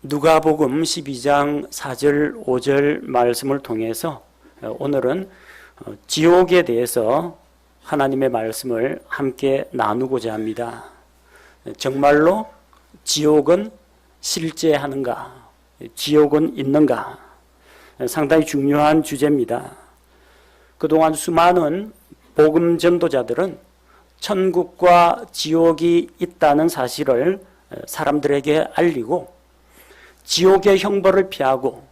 누가복음 12장 4절 5절 말씀을 통해서 오늘은 지옥에 대해서 하나님의 말씀을 함께 나누고자 합니다. 정말로 지옥은 실제하는가? 지옥은 있는가? 상당히 중요한 주제입니다. 그동안 수많은 복음 전도자들은 천국과 지옥이 있다는 사실을 사람들에게 알리고 지옥의 형벌을 피하고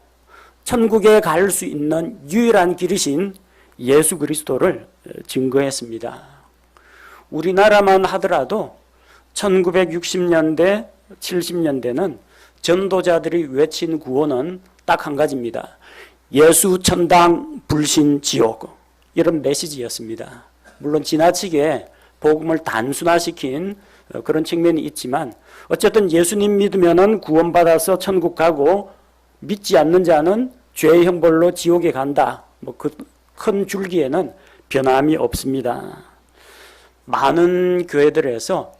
천국에 갈 수 있는 유일한 길이신 예수 그리스도를 증거했습니다. 우리나라만 하더라도 1960년대, 70년대는 전도자들이 외친 구호는 딱 한 가지입니다. 예수 천당, 불신 지옥. 이런 메시지였습니다. 물론 지나치게 복음을 단순화시킨 그런 측면이 있지만 어쨌든 예수님 믿으면 구원받아서 천국 가고 믿지 않는 자는 죄의 형벌로 지옥에 간다. 그 큰 줄기에는 변함이 없습니다. 많은 교회들에서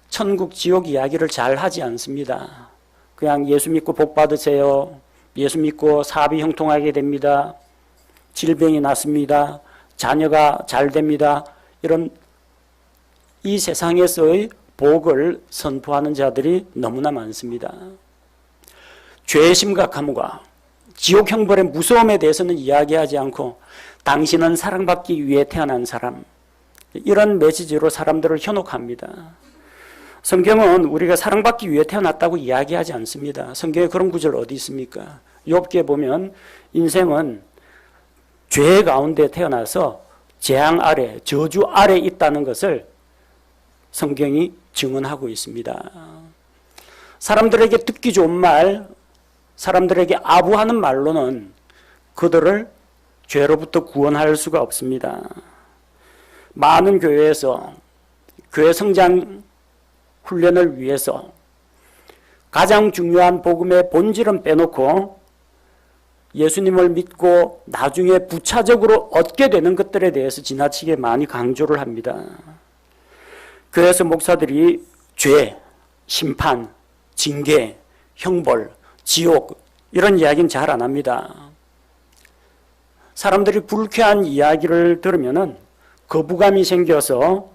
천국 지옥 이야기를 잘 하지 않습니다. 그냥 예수 믿고 복 받으세요. 예수 믿고 사업이 형통하게 됩니다. 질병이 낫습니다. 자녀가 잘 됩니다. 이런 이 세상에서의 복을 선포하는 자들이 너무나 많습니다. 죄의 심각함과 지옥 형벌의 무서움에 대해서는 이야기하지 않고 당신은 사랑받기 위해 태어난 사람, 이런 메시지로 사람들을 현혹합니다. 성경은 우리가 사랑받기 위해 태어났다고 이야기하지 않습니다. 성경에 그런 구절 어디 있습니까? 욥기에 보면 인생은 죄 가운데 태어나서 재앙 아래, 저주 아래 있다는 것을 성경이 증언하고 있습니다. 사람들에게 듣기 좋은 말, 사람들에게 아부하는 말로는 그들을 죄로부터 구원할 수가 없습니다. 많은 교회에서 교회 성장 훈련을 위해서 가장 중요한 복음의 본질은 빼놓고 예수님을 믿고 나중에 부차적으로 얻게 되는 것들에 대해서 지나치게 많이 강조를 합니다. 교회에서 목사들이 죄, 심판, 징계, 형벌, 지옥 이런 이야기는 잘 안 합니다. 사람들이 불쾌한 이야기를 들으면 거부감이 생겨서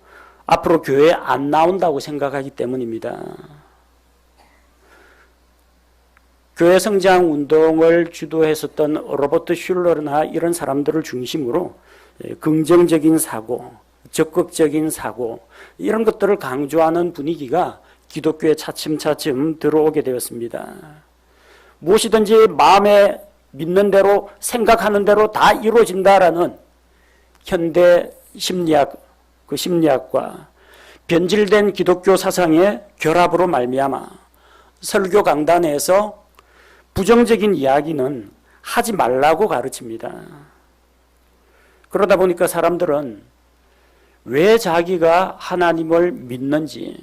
앞으로 교회에 안 나온다고 생각하기 때문입니다. 교회 성장 운동을 주도했었던 로버트 슐러나 이런 사람들을 중심으로 긍정적인 사고, 적극적인 사고 이런 것들을 강조하는 분위기가 기독교에 차츰차츰 들어오게 되었습니다. 무엇이든지 마음에 믿는 대로 생각하는 대로 다 이루어진다라는 현대 심리학, 그 심리학과 변질된 기독교 사상의 결합으로 말미암아 설교 강단에서 부정적인 이야기는 하지 말라고 가르칩니다. 그러다 보니까 사람들은 왜 자기가 하나님을 믿는지,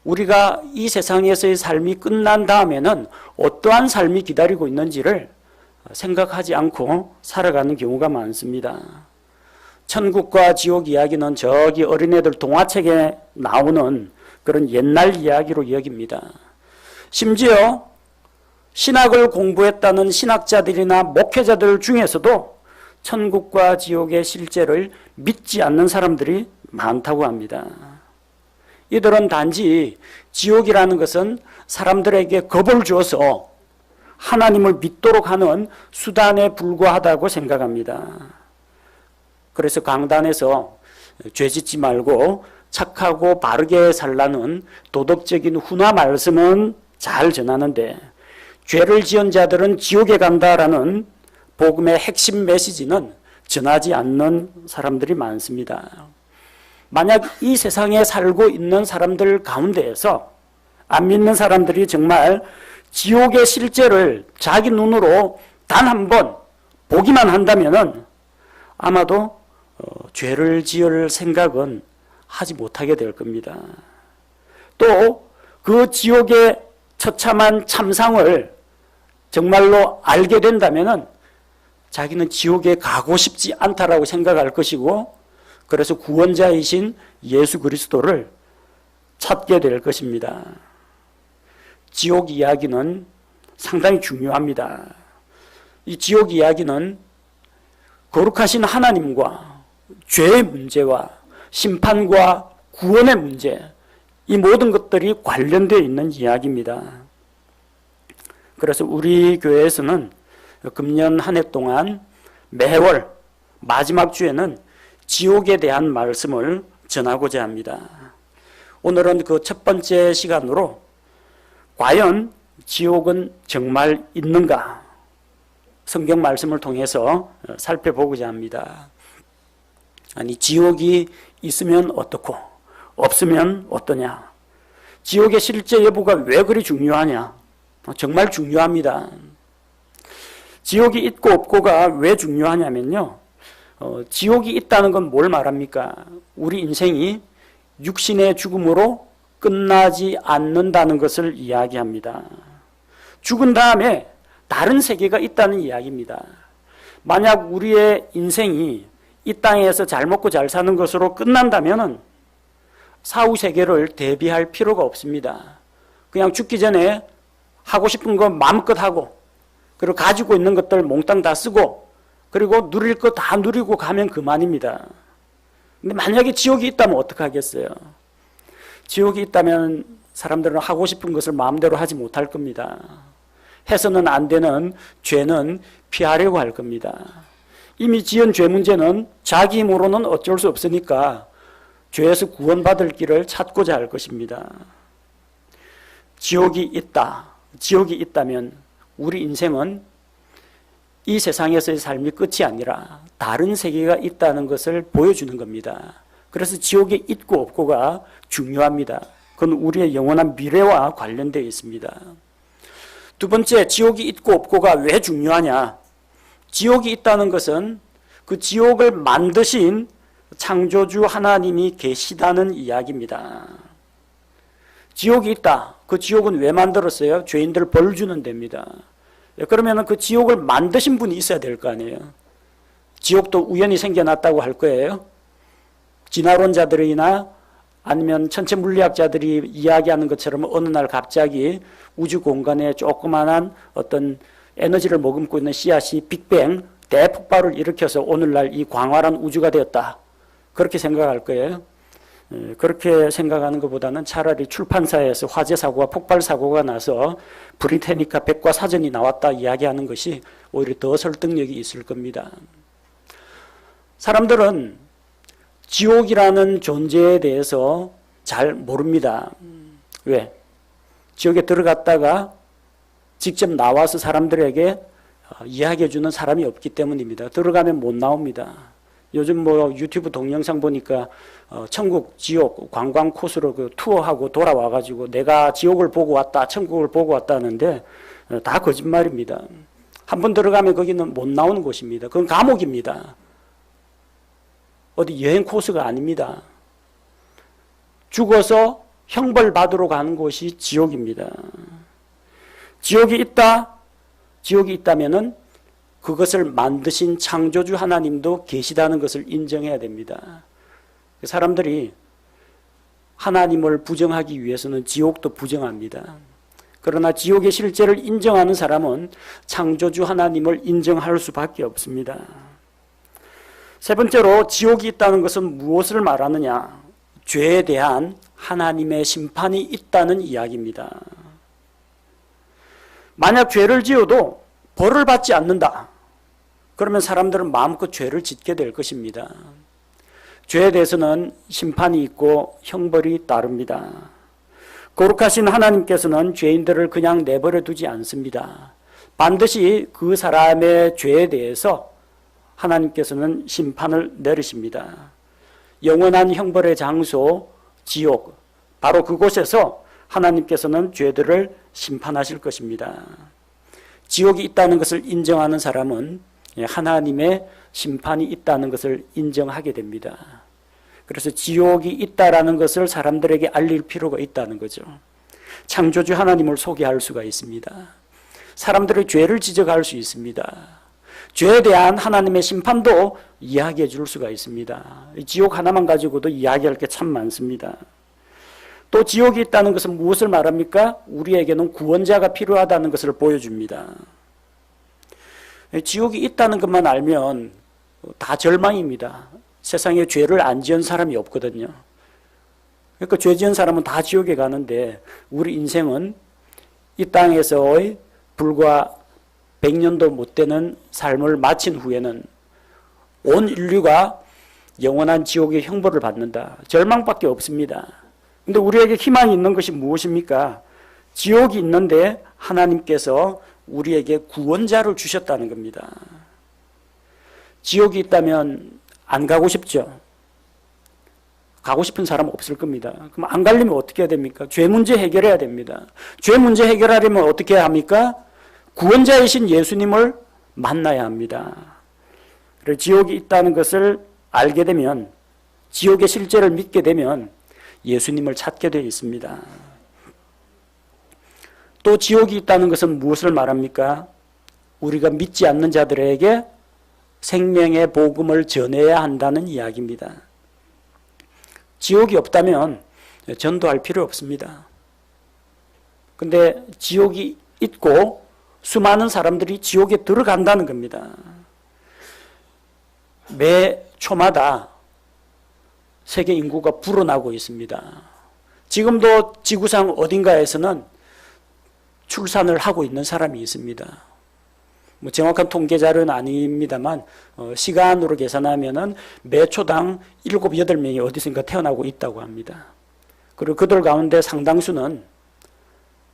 우리가 이 세상에서의 삶이 끝난 다음에는 어떠한 삶이 기다리고 있는지를 생각하지 않고 살아가는 경우가 많습니다. 천국과 지옥 이야기는 저기 어린애들 동화책에 나오는 그런 옛날 이야기로 여깁니다. 심지어 신학을 공부했다는 신학자들이나 목회자들 중에서도 천국과 지옥의 실제를 믿지 않는 사람들이 많다고 합니다. 이들은 단지 지옥이라는 것은 사람들에게 겁을 주어서 하나님을 믿도록 하는 수단에 불과하다고 생각합니다. 그래서 강단에서 죄 짓지 말고 착하고 바르게 살라는 도덕적인 훈화 말씀은 잘 전하는데 죄를 지은 자들은 지옥에 간다라는 복음의 핵심 메시지는 전하지 않는 사람들이 많습니다. 만약 이 세상에 살고 있는 사람들 가운데에서 안 믿는 사람들이 정말 지옥의 실제를 자기 눈으로 단 한 번 보기만 한다면은 아마도 죄를 지을 생각은 하지 못하게 될 겁니다. 또 그 지옥의 처참한 참상을 정말로 알게 된다면은 자기는 지옥에 가고 싶지 않다라고 생각할 것이고, 그래서 구원자이신 예수 그리스도를 찾게 될 것입니다. 지옥 이야기는 상당히 중요합니다. 이 지옥 이야기는 거룩하신 하나님과 죄의 문제와 심판과 구원의 문제, 이 모든 것들이 관련되어 있는 이야기입니다. 그래서 우리 교회에서는 금년 한 해 동안 매월 마지막 주에는 지옥에 대한 말씀을 전하고자 합니다. 오늘은 그 첫 번째 시간으로 과연 지옥은 정말 있는가? 성경 말씀을 통해서 살펴보고자 합니다. 아니, 지옥이 있으면 어떻고 없으면 어떠냐? 지옥의 실제 여부가 왜 그리 중요하냐? 정말 중요합니다. 지옥이 있고 없고가 왜 중요하냐면요. 지옥이 있다는 건 뭘 말합니까? 우리 인생이 육신의 죽음으로 끝나지 않는다는 것을 이야기합니다. 죽은 다음에 다른 세계가 있다는 이야기입니다. 만약 우리의 인생이 이 땅에서 잘 먹고 잘 사는 것으로 끝난다면 사후 세계를 대비할 필요가 없습니다. 그냥 죽기 전에 하고 싶은 거 마음껏 하고, 그리고 가지고 있는 것들 몽땅 다 쓰고, 그리고 누릴 거 다 누리고 가면 그만입니다. 근데 만약에 지옥이 있다면 어떡하겠어요? 지옥이 있다면 사람들은 하고 싶은 것을 마음대로 하지 못할 겁니다. 해서는 안 되는 죄는 피하려고 할 겁니다. 이미 지은 죄 문제는 자기 힘으로는 어쩔 수 없으니까 죄에서 구원받을 길을 찾고자 할 것입니다. 지옥이 있다. 지옥이 있다면 우리 인생은 이 세상에서의 삶이 끝이 아니라 다른 세계가 있다는 것을 보여주는 겁니다. 그래서 지옥이 있고 없고가 중요합니다. 그건 우리의 영원한 미래와 관련되어 있습니다. 두 번째, 지옥이 있고 없고가 왜 중요하냐? 지옥이 있다는 것은 그 지옥을 만드신 창조주 하나님이 계시다는 이야기입니다. 지옥이 있다. 그 지옥은 왜 만들었어요? 죄인들 벌 주는 데입니다. 그러면 그 지옥을 만드신 분이 있어야 될 거 아니에요. 지옥도 우연히 생겨났다고 할 거예요. 진화론자들이나 아니면 천체 물리학자들이 이야기하는 것처럼 어느 날 갑자기 우주 공간에 조그만한 어떤 에너지를 머금고 있는 씨앗이 빅뱅 대폭발을 일으켜서 오늘날 이 광활한 우주가 되었다. 그렇게 생각할 거예요. 그렇게 생각하는 것보다는 차라리 출판사에서 화재 사고와 폭발 사고가 나서 브리테니카 백과사전이 나왔다 이야기하는 것이 오히려 더 설득력이 있을 겁니다. 사람들은 지옥이라는 존재에 대해서 잘 모릅니다. 왜? 지옥에 들어갔다가 직접 나와서 사람들에게 이야기해 주는 사람이 없기 때문입니다. 들어가면 못 나옵니다. 요즘 뭐 유튜브 동영상 보니까 천국, 지옥 관광 코스로 그 투어하고 돌아와가지고 내가 지옥을 보고 왔다, 천국을 보고 왔다는데 다 거짓말입니다. 한번 들어가면 거기는 못 나오는 곳입니다. 그건 감옥입니다. 어디 여행 코스가 아닙니다. 죽어서 형벌 받으러 가는 곳이 지옥입니다. 지옥이 있다? 지옥이 있다면은 그것을 만드신 창조주 하나님도 계시다는 것을 인정해야 됩니다. 사람들이 하나님을 부정하기 위해서는 지옥도 부정합니다. 그러나 지옥의 실제를 인정하는 사람은 창조주 하나님을 인정할 수밖에 없습니다. 세 번째로 지옥이 있다는 것은 무엇을 말하느냐? 죄에 대한 하나님의 심판이 있다는 이야기입니다. 만약 죄를 지어도 벌을 받지 않는다. 그러면 사람들은 마음껏 죄를 짓게 될 것입니다. 죄에 대해서는 심판이 있고 형벌이 따릅니다. 거룩하신 하나님께서는 죄인들을 그냥 내버려 두지 않습니다. 반드시 그 사람의 죄에 대해서 하나님께서는 심판을 내리십니다. 영원한 형벌의 장소 지옥, 바로 그곳에서 하나님께서는 죄들을 심판하실 것입니다. 지옥이 있다는 것을 인정하는 사람은 하나님의 심판이 있다는 것을 인정하게 됩니다. 그래서 지옥이 있다라는 것을 사람들에게 알릴 필요가 있다는 거죠. 창조주 하나님을 소개할 수가 있습니다. 사람들의 죄를 지적할 수 있습니다. 죄에 대한 하나님의 심판도 이야기해 줄 수가 있습니다. 지옥 하나만 가지고도 이야기할 게 참 많습니다. 또 지옥이 있다는 것은 무엇을 말합니까? 우리에게는 구원자가 필요하다는 것을 보여줍니다. 지옥이 있다는 것만 알면 다 절망입니다. 세상에 죄를 안 지은 사람이 없거든요. 그러니까 죄 지은 사람은 다 지옥에 가는데 우리 인생은 이 땅에서의 불과 100년도 못 되는 삶을 마친 후에는 온 인류가 영원한 지옥의 형벌을 받는다. 절망밖에 없습니다. 근데 우리에게 희망이 있는 것이 무엇입니까? 지옥이 있는데 하나님께서 우리에게 구원자를 주셨다는 겁니다. 지옥이 있다면 안 가고 싶죠? 가고 싶은 사람 없을 겁니다. 그럼 안 가려면 어떻게 해야 됩니까? 죄 문제 해결해야 됩니다. 죄 문제 해결하려면 어떻게 해야 합니까? 구원자이신 예수님을 만나야 합니다. 그래서 지옥이 있다는 것을 알게 되면, 지옥의 실제를 믿게 되면 예수님을 찾게 되어 있습니다. 또 지옥이 있다는 것은 무엇을 말합니까? 우리가 믿지 않는 자들에게 생명의 복음을 전해야 한다는 이야기입니다. 지옥이 없다면 전도할 필요 없습니다. 근데 지옥이 있고 수많은 사람들이 지옥에 들어간다는 겁니다. 매 초마다 세계 인구가 불어나고 있습니다. 지금도 지구상 어딘가에서는 출산을 하고 있는 사람이 있습니다. 뭐 정확한 통계 자료는 아닙니다만 시간으로 계산하면은 매 초당 7, 8명이 어디선가 태어나고 있다고 합니다. 그리고 그들 가운데 상당수는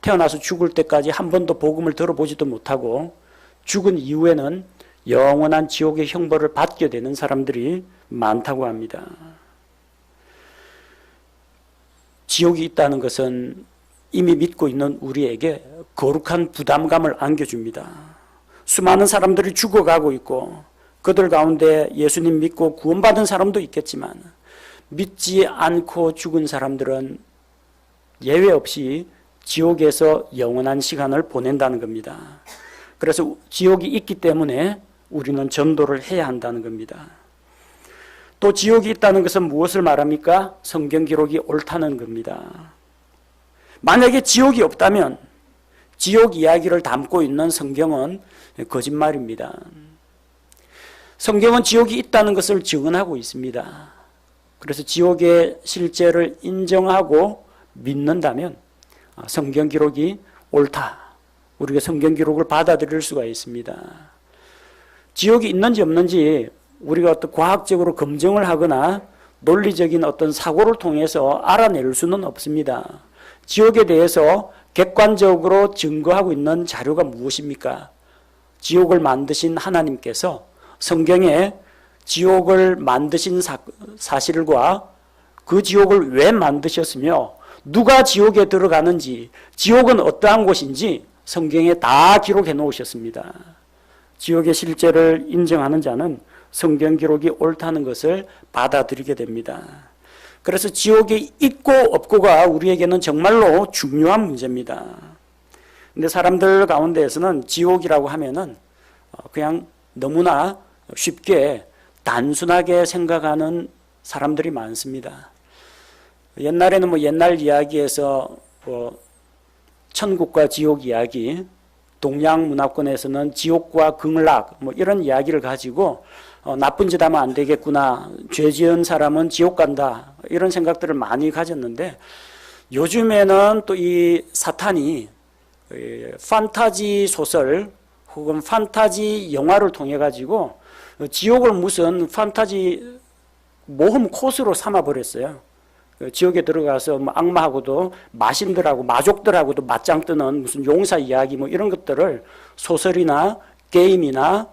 태어나서 죽을 때까지 한 번도 복음을 들어보지도 못하고 죽은 이후에는 영원한 지옥의 형벌을 받게 되는 사람들이 많다고 합니다. 지옥이 있다는 것은 이미 믿고 있는 우리에게 거룩한 부담감을 안겨줍니다. 수많은 사람들이 죽어가고 있고 그들 가운데 예수님 믿고 구원받은 사람도 있겠지만 믿지 않고 죽은 사람들은 예외 없이 지옥에서 영원한 시간을 보낸다는 겁니다. 그래서 지옥이 있기 때문에 우리는 전도를 해야 한다는 겁니다. 또 지옥이 있다는 것은 무엇을 말합니까? 성경 기록이 옳다는 겁니다. 만약에 지옥이 없다면 지옥 이야기를 담고 있는 성경은 거짓말입니다. 성경은 지옥이 있다는 것을 증언하고 있습니다. 그래서 지옥의 실제를 인정하고 믿는다면 성경 기록이 옳다. 우리가 성경 기록을 받아들일 수가 있습니다. 지옥이 있는지 없는지 우리가 어떤 과학적으로 검증을 하거나 논리적인 어떤 사고를 통해서 알아낼 수는 없습니다. 지옥에 대해서 객관적으로 증거하고 있는 자료가 무엇입니까? 지옥을 만드신 하나님께서 성경에 지옥을 만드신 사실과 그 지옥을 왜 만드셨으며 누가 지옥에 들어가는지, 지옥은 어떠한 곳인지 성경에 다 기록해 놓으셨습니다. 지옥의 실제를 인정하는 자는 성경 기록이 옳다는 것을 받아들이게 됩니다. 그래서 지옥이 있고 없고가 우리에게는 정말로 중요한 문제입니다. 근데 사람들 가운데에서는 지옥이라고 하면은 그냥 너무나 쉽게 단순하게 생각하는 사람들이 많습니다. 옛날에는 옛날 이야기에서 천국과 지옥 이야기, 동양 문화권에서는 지옥과 극락 이런 이야기를 가지고 나쁜 짓 하면 안 되겠구나, 죄 지은 사람은 지옥 간다, 이런 생각들을 많이 가졌는데 요즘에는 또 이 사탄이 판타지 소설 혹은 판타지 영화를 통해 가지고 지옥을 무슨 판타지 모험 코스로 삼아버렸어요. 지옥에 들어가서 악마하고도 마신들하고 마족들하고도 맞짱 뜨는 무슨 용사 이야기 이런 것들을 소설이나 게임이나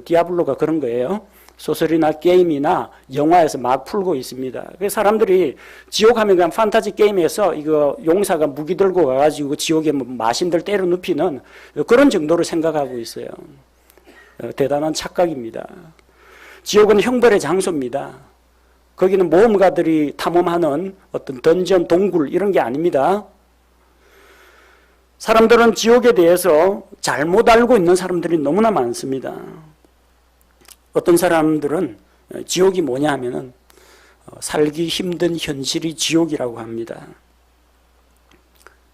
디아블로가 그런 거예요. 소설이나 게임이나 영화에서 막 풀고 있습니다. 그래서 사람들이 지옥하면 그냥 판타지 게임에서 이거 용사가 무기 들고 가가지고 지옥에 마신들 때려 눕히는 그런 정도로 생각하고 있어요. 대단한 착각입니다. 지옥은 형벌의 장소입니다. 거기는 모험가들이 탐험하는 어떤 던전, 동굴 이런 게 아닙니다. 사람들은 지옥에 대해서 잘못 알고 있는 사람들이 너무나 많습니다. 어떤 사람들은 지옥이 뭐냐 하면은 살기 힘든 현실이 지옥이라고 합니다.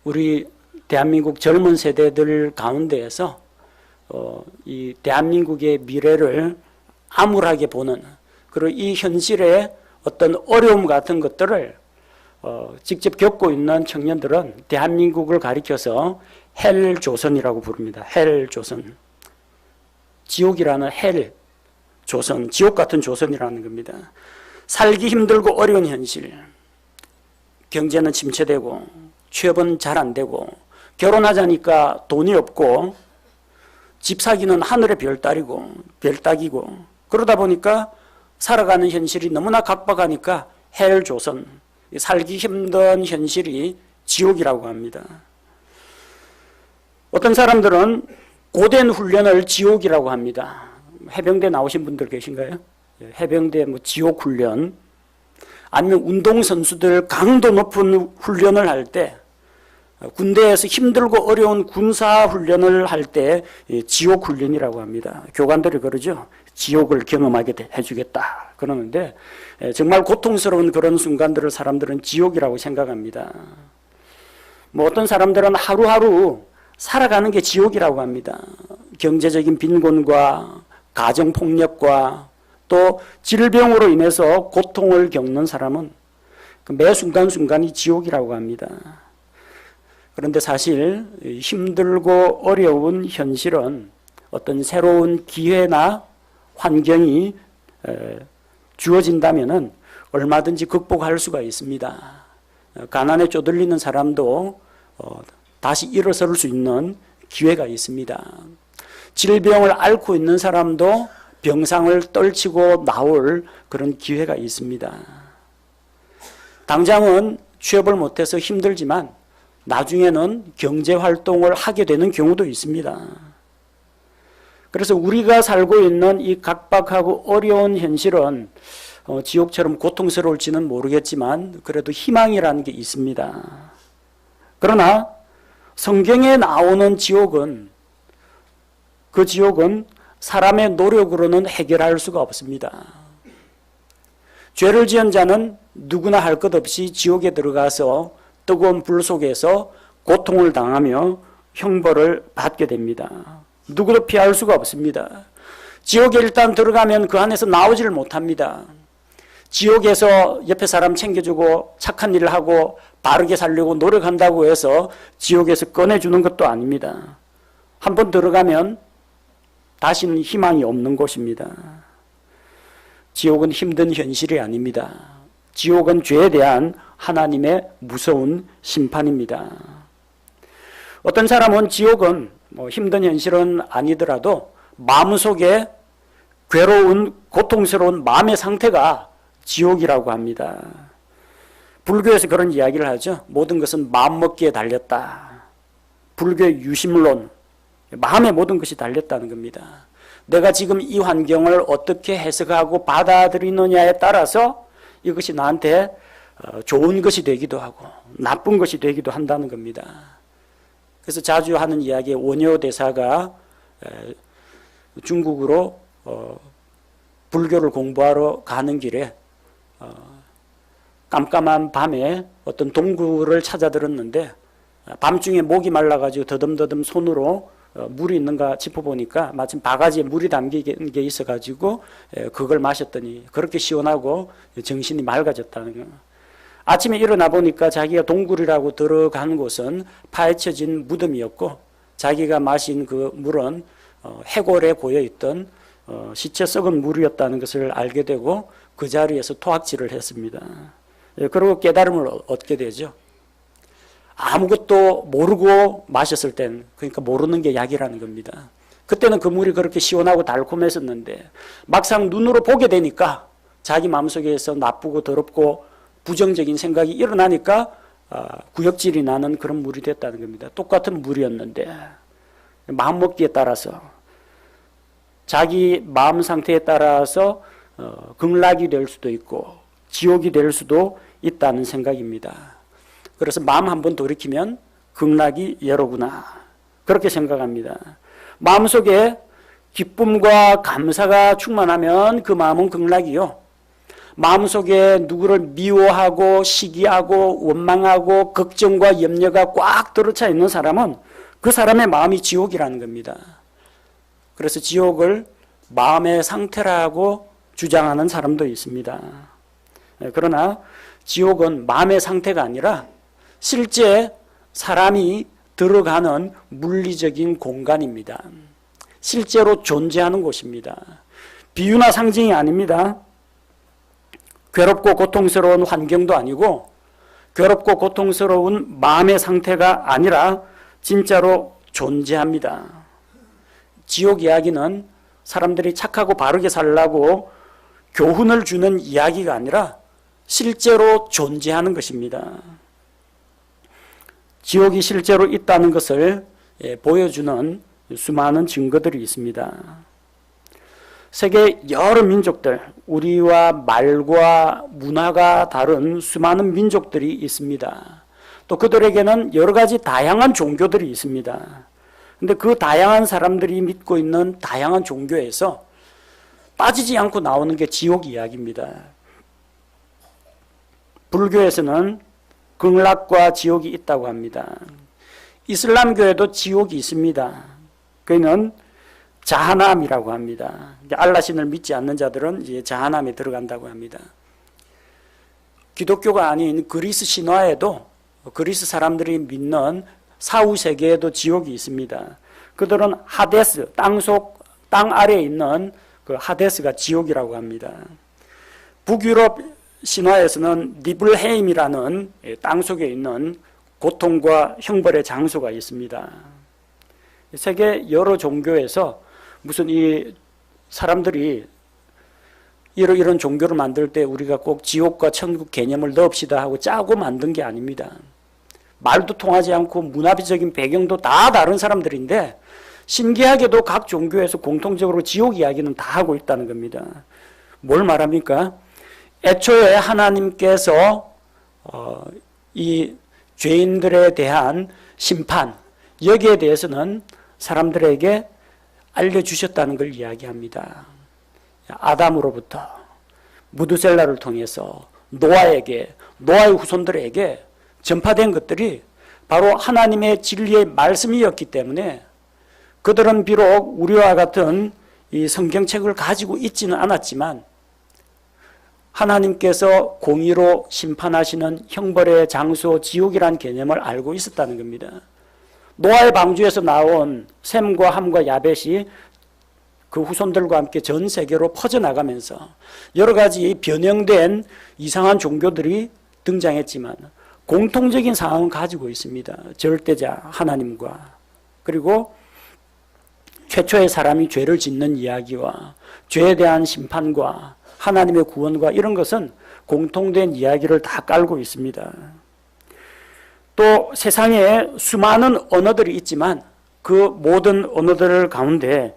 우리 대한민국 젊은 세대들 가운데에서 이 대한민국의 미래를 암울하게 보는, 그리고 이 현실의 어떤 어려움 같은 것들을 직접 겪고 있는 청년들은 대한민국을 가리켜서 헬조선이라고 부릅니다. 헬조선. 지옥이라는 헬, 조선, 지옥 같은 조선이라는 겁니다. 살기 힘들고 어려운 현실, 경제는 침체되고 취업은 잘 안 되고 결혼하자니까 돈이 없고 집 사기는 하늘의 별따기고 그러다 보니까 살아가는 현실이 너무나 각박하니까 헬조선, 살기 힘든 현실이 지옥이라고 합니다. 어떤 사람들은 고된 훈련을 지옥이라고 합니다. 해병대 나오신 분들 계신가요? 해병대 지옥 훈련, 아니면 운동선수들 강도 높은 훈련을 할 때, 군대에서 힘들고 어려운 군사 훈련을 할 때 지옥 훈련이라고 합니다. 교관들이 그러죠. 지옥을 경험하게 해주겠다 그러는데, 정말 고통스러운 그런 순간들을 사람들은 지옥이라고 생각합니다. 어떤 사람들은 하루하루 살아가는 게 지옥이라고 합니다. 경제적인 빈곤과 가정폭력과 또 질병으로 인해서 고통을 겪는 사람은 매 순간순간이 지옥이라고 합니다. 그런데 사실 힘들고 어려운 현실은 어떤 새로운 기회나 환경이 주어진다면 얼마든지 극복할 수가 있습니다. 가난에 쪼들리는 사람도 다시 일어설 수 있는 기회가 있습니다. 질병을 앓고 있는 사람도 병상을 떨치고 나올 그런 기회가 있습니다. 당장은 취업을 못해서 힘들지만 나중에는 경제활동을 하게 되는 경우도 있습니다. 그래서 우리가 살고 있는 이 각박하고 어려운 현실은 지옥처럼 고통스러울지는 모르겠지만 그래도 희망이라는 게 있습니다. 그러나 성경에 나오는 지옥은, 그 지옥은 사람의 노력으로는 해결할 수가 없습니다. 죄를 지은 자는 누구나 할 것 없이 지옥에 들어가서 뜨거운 불 속에서 고통을 당하며 형벌을 받게 됩니다. 누구도 피할 수가 없습니다. 지옥에 일단 들어가면 그 안에서 나오지를 못합니다. 지옥에서 옆에 사람 챙겨주고 착한 일을 하고 바르게 살려고 노력한다고 해서 지옥에서 꺼내주는 것도 아닙니다. 한번 들어가면 다시는 희망이 없는 곳입니다. 지옥은 힘든 현실이 아닙니다. 지옥은 죄에 대한 하나님의 무서운 심판입니다. 어떤 사람은 지옥은 힘든 현실은 아니더라도 마음속에 괴로운 고통스러운 마음의 상태가 지옥이라고 합니다. 불교에서 그런 이야기를 하죠. 모든 것은 마음먹기에 달렸다. 불교의 유심론, 마음에 모든 것이 달렸다는 겁니다. 내가 지금 이 환경을 어떻게 해석하고 받아들이느냐에 따라서 이것이 나한테 좋은 것이 되기도 하고 나쁜 것이 되기도 한다는 겁니다. 그래서 자주 하는 이야기에 원효 대사가 중국으로 불교를 공부하러 가는 길에 깜깜한 밤에 어떤 동굴을 찾아들었는데 밤중에 목이 말라가지고 더듬더듬 손으로 물이 있는가 짚어보니까 마침 바가지에 물이 담긴 게 있어가지고 그걸 마셨더니 그렇게 시원하고 정신이 맑아졌다는 거예요. 아침에 일어나 보니까 자기가 동굴이라고 들어가는 곳은 파헤쳐진 무덤이었고 자기가 마신 그 물은 해골에 고여있던 시체 썩은 물이었다는 것을 알게 되고 그 자리에서 토악질을 했습니다. 그리고 깨달음을 얻게 되죠. 아무것도 모르고 마셨을 땐, 그러니까 모르는 게 약이라는 겁니다. 그때는 그 물이 그렇게 시원하고 달콤했었는데 막상 눈으로 보게 되니까 자기 마음속에서 나쁘고 더럽고 부정적인 생각이 일어나니까 구역질이 나는 그런 물이 됐다는 겁니다. 똑같은 물이었는데 마음먹기에 따라서 자기 마음 상태에 따라서 극락이 될 수도 있고 지옥이 될 수도 있다는 생각입니다. 그래서 마음 한번 돌이키면 극락이 여로구나 그렇게 생각합니다. 마음속에 기쁨과 감사가 충만하면 그 마음은 극락이요. 마음속에 누구를 미워하고 시기하고 원망하고 걱정과 염려가 꽉 들어차 있는 사람은 그 사람의 마음이 지옥이라는 겁니다. 그래서 지옥을 마음의 상태라고 주장하는 사람도 있습니다. 그러나 지옥은 마음의 상태가 아니라 실제 사람이 들어가는 물리적인 공간입니다. 실제로 존재하는 곳입니다. 비유나 상징이 아닙니다. 괴롭고 고통스러운 환경도 아니고 괴롭고 고통스러운 마음의 상태가 아니라 진짜로 존재합니다. 지옥 이야기는 사람들이 착하고 바르게 살라고 교훈을 주는 이야기가 아니라 실제로 존재하는 것입니다. 지옥이 실제로 있다는 것을 보여주는 수많은 증거들이 있습니다. 세계 여러 민족들, 우리와 말과 문화가 다른 수많은 민족들이 있습니다. 또 그들에게는 여러 가지 다양한 종교들이 있습니다. 근데 그 다양한 사람들이 믿고 있는 다양한 종교에서 빠지지 않고 나오는 게 지옥 이야기입니다. 불교에서는 극락과 지옥이 있다고 합니다. 이슬람교에도 지옥이 있습니다. 그는 자하남이라고 합니다. 알라신을 믿지 않는 자들은 이제 자하남에 들어간다고 합니다. 기독교가 아닌 그리스 신화에도 그리스 사람들이 믿는 사후 세계에도 지옥이 있습니다. 그들은 하데스, 땅 아래에 있는 그 하데스가 지옥이라고 합니다. 북유럽 신화에서는 니블헤임이라는 땅 속에 있는 고통과 형벌의 장소가 있습니다. 세계 여러 종교에서 무슨 이 사람들이 이런 종교를 만들 때 우리가 꼭 지옥과 천국 개념을 넣읍시다 하고 짜고 만든 게 아닙니다. 말도 통하지 않고 문화적인 배경도 다 다른 사람들인데 신기하게도 각 종교에서 공통적으로 지옥 이야기는 다 하고 있다는 겁니다. 뭘 말합니까? 애초에 하나님께서 이 죄인들에 대한 심판, 여기에 대해서는 사람들에게 알려주셨다는 걸 이야기합니다. 아담으로부터 무드셀라를 통해서 노아의 후손들에게 전파된 것들이 바로 하나님의 진리의 말씀이었기 때문에 그들은 비록 우리와 같은 이 성경책을 가지고 있지는 않았지만 하나님께서 공의로 심판하시는 형벌의 장소 지옥이라는 개념을 알고 있었다는 겁니다. 노아의 방주에서 나온 셈과 함과 야벳이 그 후손들과 함께 전 세계로 퍼져나가면서 여러 가지 변형된 이상한 종교들이 등장했지만 공통적인 상황을 가지고 있습니다. 절대자 하나님과 그리고 최초의 사람이 죄를 짓는 이야기와 죄에 대한 심판과 하나님의 구원과 이런 것은 공통된 이야기를 다 깔고 있습니다. 또 세상에 수많은 언어들이 있지만 그 모든 언어들 가운데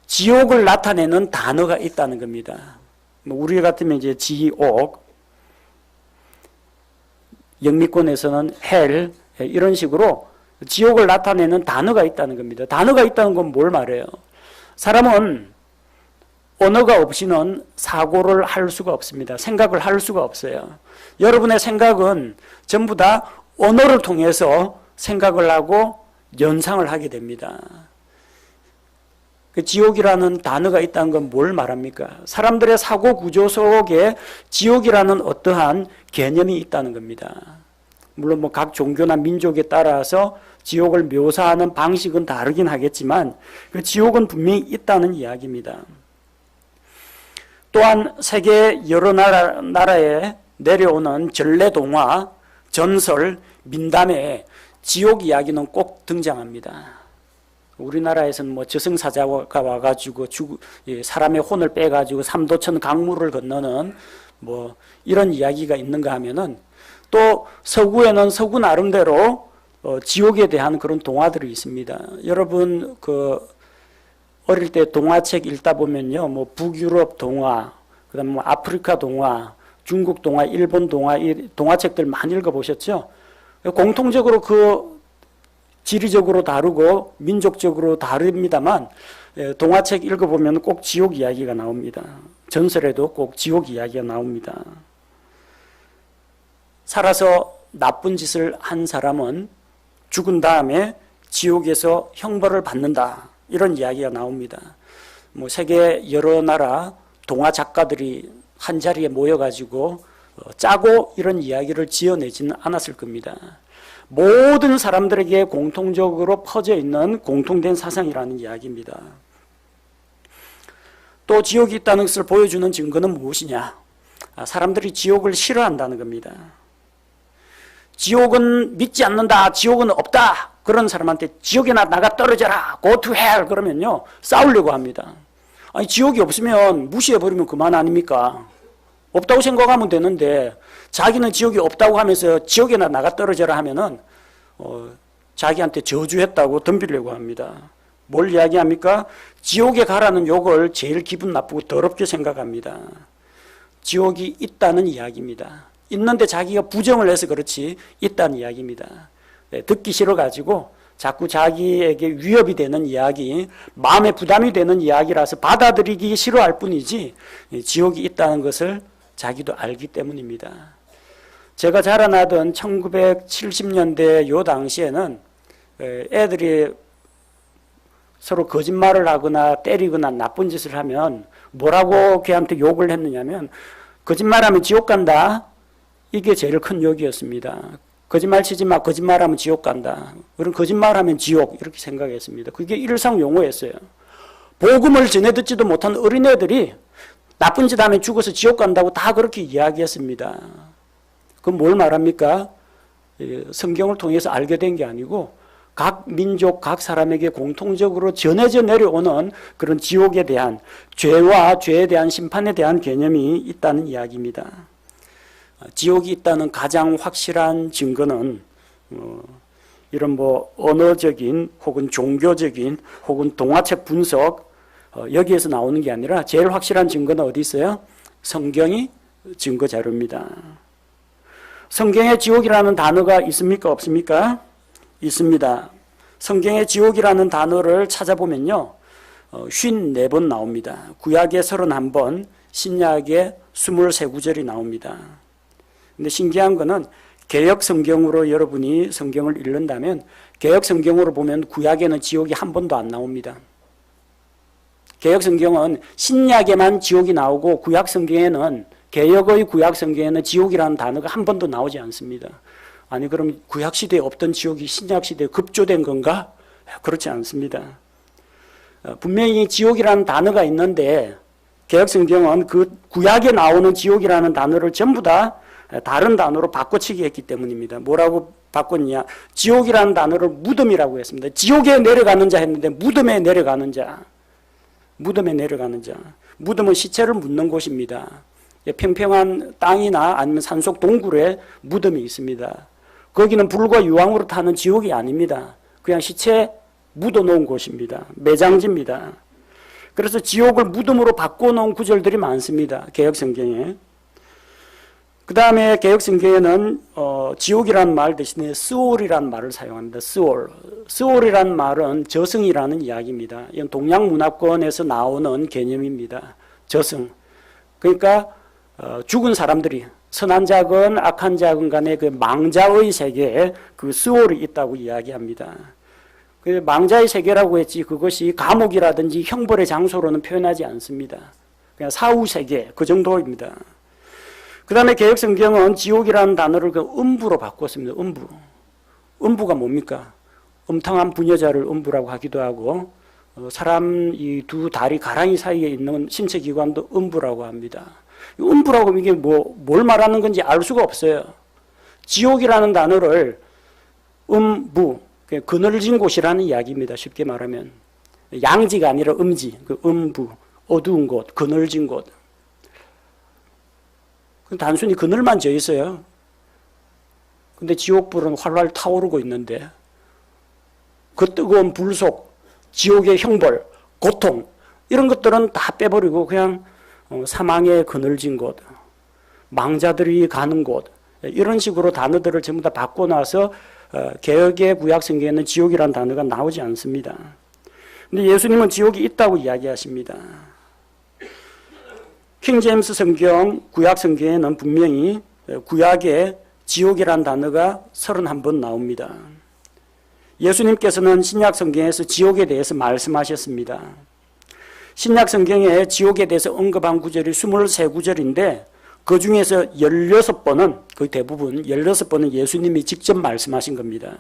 지옥을 나타내는 단어가 있다는 겁니다. 우리 같으면 이제 지옥, 영미권에서는 헬, 이런 식으로 지옥을 나타내는 단어가 있다는 겁니다. 단어가 있다는 건 뭘 말해요? 사람은 언어가 없이는 사고를 할 수가 없습니다. 생각을 할 수가 없어요. 여러분의 생각은 전부 다 언어를 통해서 생각을 하고 연상을 하게 됩니다. 그 지옥이라는 단어가 있다는 건 뭘 말합니까? 사람들의 사고 구조 속에 지옥이라는 어떠한 개념이 있다는 겁니다. 물론 뭐 각 종교나 민족에 따라서 지옥을 묘사하는 방식은 다르긴 하겠지만 그 지옥은 분명히 있다는 이야기입니다. 또한 세계 여러 나라에 내려오는 전래동화, 전설, 민담에 지옥 이야기는 꼭 등장합니다. 우리나라에서는 뭐 저승사자가 와가지고 사람의 혼을 빼가지고 삼도천 강물을 건너는 뭐 이런 이야기가 있는가 하면은 또 서구에는 서구 나름대로 지옥에 대한 그런 동화들이 있습니다. 여러분 어릴 때 동화책 읽다 보면요, 뭐 북유럽 동화, 그다음 뭐 아프리카 동화, 중국 동화, 일본 동화, 이 동화책들 많이 읽어보셨죠? 공통적으로 지리적으로 다르고 민족적으로 다릅니다만 동화책 읽어보면 꼭 지옥 이야기가 나옵니다. 전설에도 꼭 지옥 이야기가 나옵니다. 살아서 나쁜 짓을 한 사람은 죽은 다음에 지옥에서 형벌을 받는다. 이런 이야기가 나옵니다. 세계 여러 나라 동화 작가들이 한 자리에 모여가지고 짜고 이런 이야기를 지어내지는 않았을 겁니다. 모든 사람들에게 공통적으로 퍼져 있는 공통된 사상이라는 이야기입니다. 또 지옥이 있다는 것을 보여주는 증거는 무엇이냐? 사람들이 지옥을 싫어한다는 겁니다. 지옥은 믿지 않는다. 지옥은 없다. 그런 사람한테 지옥에나 나가 떨어져라. Go to hell. 그러면요, 싸우려고 합니다. 아니, 지옥이 없으면 무시해버리면 그만 아닙니까? 없다고 생각하면 되는데, 자기는 지옥이 없다고 하면서 지옥에나 나가 떨어져라 하면은, 자기한테 저주했다고 덤비려고 합니다. 뭘 이야기합니까? 지옥에 가라는 욕을 제일 기분 나쁘고 더럽게 생각합니다. 지옥이 있다는 이야기입니다. 있는데 자기가 부정을 해서 그렇지 있다는 이야기입니다. 듣기 싫어가지고 자꾸 자기에게 위협이 되는 이야기, 마음에 부담이 되는 이야기라서 받아들이기 싫어할 뿐이지 지옥이 있다는 것을 자기도 알기 때문입니다. 제가 자라나던 1970년대 요 당시에는 애들이 서로 거짓말을 하거나 때리거나 나쁜 짓을 하면 뭐라고 걔한테 욕을 했느냐면, 거짓말하면 지옥 간다. 이게 제일 큰 욕이었습니다. 거짓말 치지 마. 거짓말하면 지옥 간다. 그럼 거짓말하면 지옥, 이렇게 생각했습니다. 그게 일상 용어였어요. 복음을 전해 듣지도 못한 어린애들이 나쁜 짓 하면 죽어서 지옥 간다고 다 그렇게 이야기했습니다. 그럼 뭘 말합니까? 성경을 통해서 알게 된 게 아니고 각 민족, 각 사람에게 공통적으로 전해져 내려오는 그런 지옥에 대한, 죄와 죄에 대한 심판에 대한 개념이 있다는 이야기입니다. 지옥이 있다는 가장 확실한 증거는 이런 언어적인 혹은 종교적인 혹은 동화책 분석 여기에서 나오는 게 아니라 제일 확실한 증거는 어디 있어요? 성경이 증거 자료입니다. 성경에 지옥이라는 단어가 있습니까? 없습니까? 있습니다. 성경에 지옥이라는 단어를 찾아보면요, 54번 나옵니다. 구약에 31번, 신약에 23구절이 나옵니다. 근데 신기한 거는 개역 성경으로 여러분이 성경을 읽는다면 개역 성경으로 보면 구약에는 지옥이 한 번도 안 나옵니다. 개역 성경은 신약에만 지옥이 나오고 구약 성경에는, 개역의 구약 성경에는 지옥이라는 단어가 한 번도 나오지 않습니다. 아니, 그럼 구약 시대에 없던 지옥이 신약 시대에 급조된 건가? 그렇지 않습니다. 분명히 지옥이라는 단어가 있는데 개역 성경은 그 구약에 나오는 지옥이라는 단어를 전부 다 다른 단어로 바꿔치기 했기 때문입니다. 뭐라고 바꿨냐? 지옥이라는 단어를 무덤이라고 했습니다. 지옥에 내려가는 자 했는데 무덤에 내려가는 자. 무덤에 내려가는 자. 무덤은 시체를 묻는 곳입니다. 평평한 땅이나 아니면 산속 동굴에 무덤이 있습니다. 거기는 불과 유황으로 타는 지옥이 아닙니다. 그냥 시체 묻어놓은 곳입니다. 매장지입니다. 그래서 지옥을 무덤으로 바꿔놓은 구절들이 많습니다. 개역성경에. 그 다음에 개역성경에는 지옥이라는 말 대신에 스올이라는 말을 사용합니다. 스올. 스올이라는 말은 저승이라는 이야기입니다. 이건 동양 문화권에서 나오는 개념입니다. 저승. 그러니까 죽은 사람들이, 선한 자건 악한 자건 간에 그 망자의 세계에 그 스올이 있다고 이야기합니다. 그 망자의 세계라고 했지 그것이 감옥이라든지 형벌의 장소로는 표현하지 않습니다. 그냥 사후 세계, 그 정도입니다. 그 다음에 개역성경은 지옥이라는 단어를 그 음부로 바꿨습니다. 음부. 음부가 뭡니까? 음탕한 부녀자를 음부라고 하기도 하고, 사람 이 두 다리 가랑이 사이에 있는 신체 기관도 음부라고 합니다. 음부라고 하면 이게 뭘 말하는 건지 알 수가 없어요. 지옥이라는 단어를 음부, 그늘진 곳이라는 이야기입니다. 쉽게 말하면. 양지가 아니라 음지, 그 음부, 어두운 곳, 그늘진 곳. 단순히 그늘만 져 있어요. 근데 지옥불은 활활 타오르고 있는데 그 뜨거운 불 속, 지옥의 형벌, 고통, 이런 것들은 다 빼버리고 그냥 사망의 그늘진 곳, 망자들이 가는 곳, 이런 식으로 단어들을 전부 다 바꿔놔서 개역의 구약 성경에는 지옥이라는 단어가 나오지 않습니다. 근데 예수님은 지옥이 있다고 이야기하십니다. 킹제임스 성경, 구약 성경에는 분명히 구약에 지옥이란 단어가 31번 나옵니다. 예수님께서는 신약 성경에서 지옥에 대해서 말씀하셨습니다. 신약 성경에 지옥에 대해서 언급한 구절이 23구절인데 그 중에서 16번은, 거의 대부분 16번은 예수님이 직접 말씀하신 겁니다.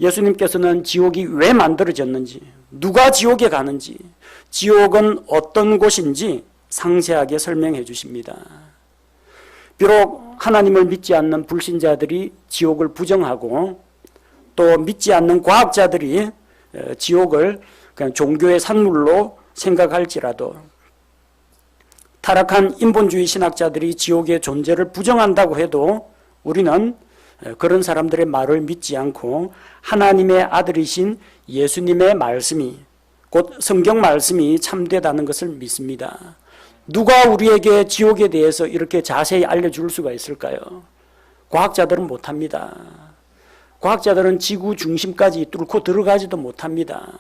예수님께서는 지옥이 왜 만들어졌는지, 누가 지옥에 가는지, 지옥은 어떤 곳인지 상세하게 설명해 주십니다. 비록 하나님을 믿지 않는 불신자들이 지옥을 부정하고 또 믿지 않는 과학자들이 지옥을 그냥 종교의 산물로 생각할지라도 타락한 인본주의 신학자들이 지옥의 존재를 부정한다고 해도 우리는 그런 사람들의 말을 믿지 않고 하나님의 아들이신 예수님의 말씀이, 곧 성경 말씀이 참되다는 것을 믿습니다. 누가 우리에게 지옥에 대해서 이렇게 자세히 알려줄 수가 있을까요? 과학자들은 못합니다. 과학자들은 지구 중심까지 뚫고 들어가지도 못합니다.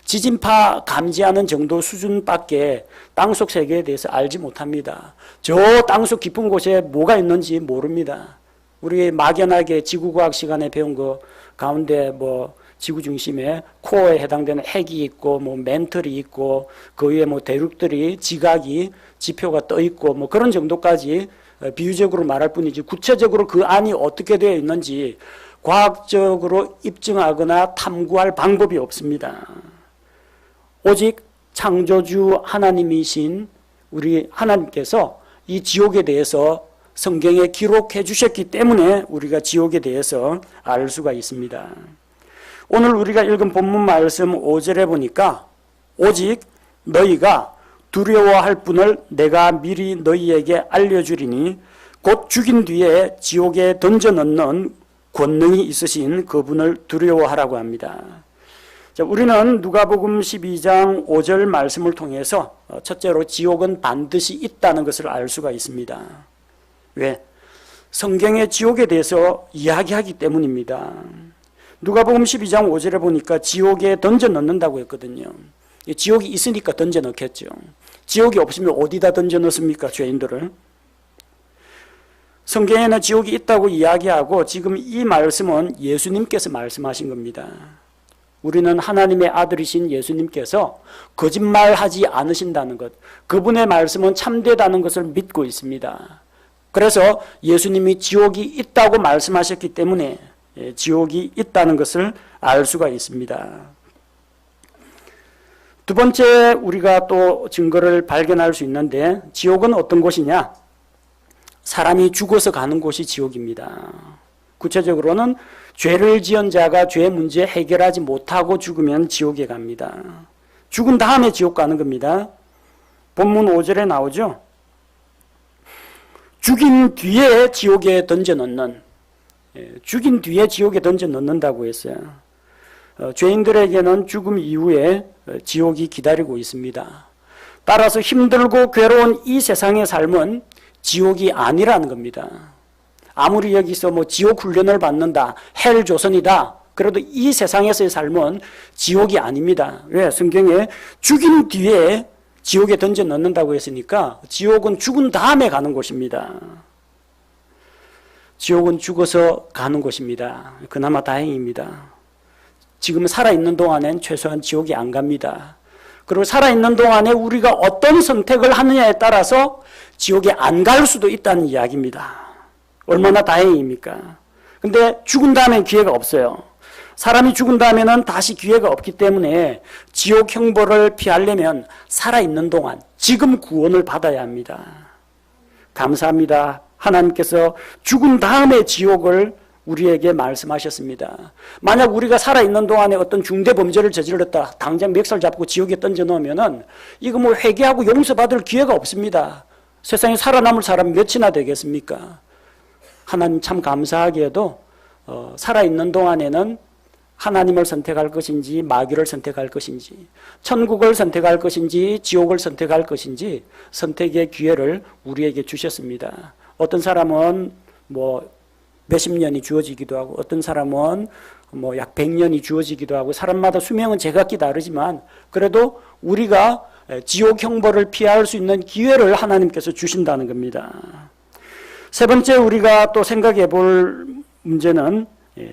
지진파 감지하는 정도 수준밖에 땅속 세계에 대해서 알지 못합니다. 저 땅속 깊은 곳에 뭐가 있는지 모릅니다. 우리 막연하게 지구과학 시간에 배운 거 가운데 뭐 지구 중심에 코어에 해당되는 핵이 있고 뭐 멘틀이 있고 그 위에 뭐 대륙들이 지각이 지표가 떠 있고 뭐 그런 정도까지 비유적으로 말할 뿐이지 구체적으로 그 안이 어떻게 되어 있는지 과학적으로 입증하거나 탐구할 방법이 없습니다. 오직 창조주 하나님이신 우리 하나님께서 이 지옥에 대해서 성경에 기록해 주셨기 때문에 우리가 지옥에 대해서 알 수가 있습니다. 오늘 우리가 읽은 본문 말씀 5절에 보니까 오직 너희가 두려워할 분을 내가 미리 너희에게 알려주리니 곧 죽인 뒤에 지옥에 던져넣는 권능이 있으신 그분을 두려워하라고 합니다. 자, 우리는 누가복음 12장 5절 말씀을 통해서 첫째로 지옥은 반드시 있다는 것을 알 수가 있습니다. 왜? 성경의 지옥에 대해서 이야기하기 때문입니다. 누가복음 12장 5절에 보니까 지옥에 던져 넣는다고 했거든요. 지옥이 있으니까 던져 넣겠죠. 지옥이 없으면 어디다 던져 넣습니까? 죄인들을. 성경에는 지옥이 있다고 이야기하고 지금 이 말씀은 예수님께서 말씀하신 겁니다. 우리는 하나님의 아들이신 예수님께서 거짓말하지 않으신다는 것, 그분의 말씀은 참되다는 것을 믿고 있습니다. 그래서 예수님이 지옥이 있다고 말씀하셨기 때문에 지옥이 있다는 것을 알 수가 있습니다. 두 번째 우리가 또 증거를 발견할 수 있는데 지옥은 어떤 곳이냐? 사람이 죽어서 가는 곳이 지옥입니다. 구체적으로는 죄를 지은 자가 죄 문제 해결하지 못하고 죽으면 지옥에 갑니다. 죽은 다음에 지옥 가는 겁니다. 본문 5절에 나오죠. 죽인 뒤에 지옥에 던져 넣는, 죽인 뒤에 지옥에 던져 넣는다고 했어요. 죄인들에게는 죽음 이후에 지옥이 기다리고 있습니다. 따라서 힘들고 괴로운 이 세상의 삶은 지옥이 아니라는 겁니다. 아무리 여기서 뭐 지옥 훈련을 받는다, 헬 조선이다, 그래도 이 세상에서의 삶은 지옥이 아닙니다. 왜? 성경에 죽인 뒤에 지옥에 던져 넣는다고 했으니까 지옥은 죽은 다음에 가는 곳입니다. 지옥은 죽어서 가는 곳입니다. 그나마 다행입니다. 지금 살아있는 동안엔 최소한 지옥에 안 갑니다. 그리고 살아있는 동안에 우리가 어떤 선택을 하느냐에 따라서 지옥에 안 갈 수도 있다는 이야기입니다. 얼마나 다행입니까? 근데 죽은 다음에 기회가 없어요. 사람이 죽은 다음에는 다시 기회가 없기 때문에 지옥 형벌을 피하려면 살아있는 동안 지금 구원을 받아야 합니다. 감사합니다. 하나님께서 죽은 다음에 지옥을 우리에게 말씀하셨습니다. 만약 우리가 살아있는 동안에 어떤 중대범죄를 저질렀다, 당장 멱살 잡고 지옥에 던져 넣으면은 이거 뭐 회개하고 용서받을 기회가 없습니다. 세상에 살아남을 사람 몇이나 되겠습니까? 하나님 참 감사하게도 살아있는 동안에는 하나님을 선택할 것인지 마귀를 선택할 것인지 천국을 선택할 것인지 지옥을 선택할 것인지 선택의 기회를 우리에게 주셨습니다. 어떤 사람은 뭐 몇십 년이 주어지기도 하고 어떤 사람은 뭐 약 100년이 주어지기도 하고 사람마다 수명은 제각기 다르지만 그래도 우리가 지옥 형벌을 피할 수 있는 기회를 하나님께서 주신다는 겁니다. 세 번째 우리가 또 생각해 볼 문제는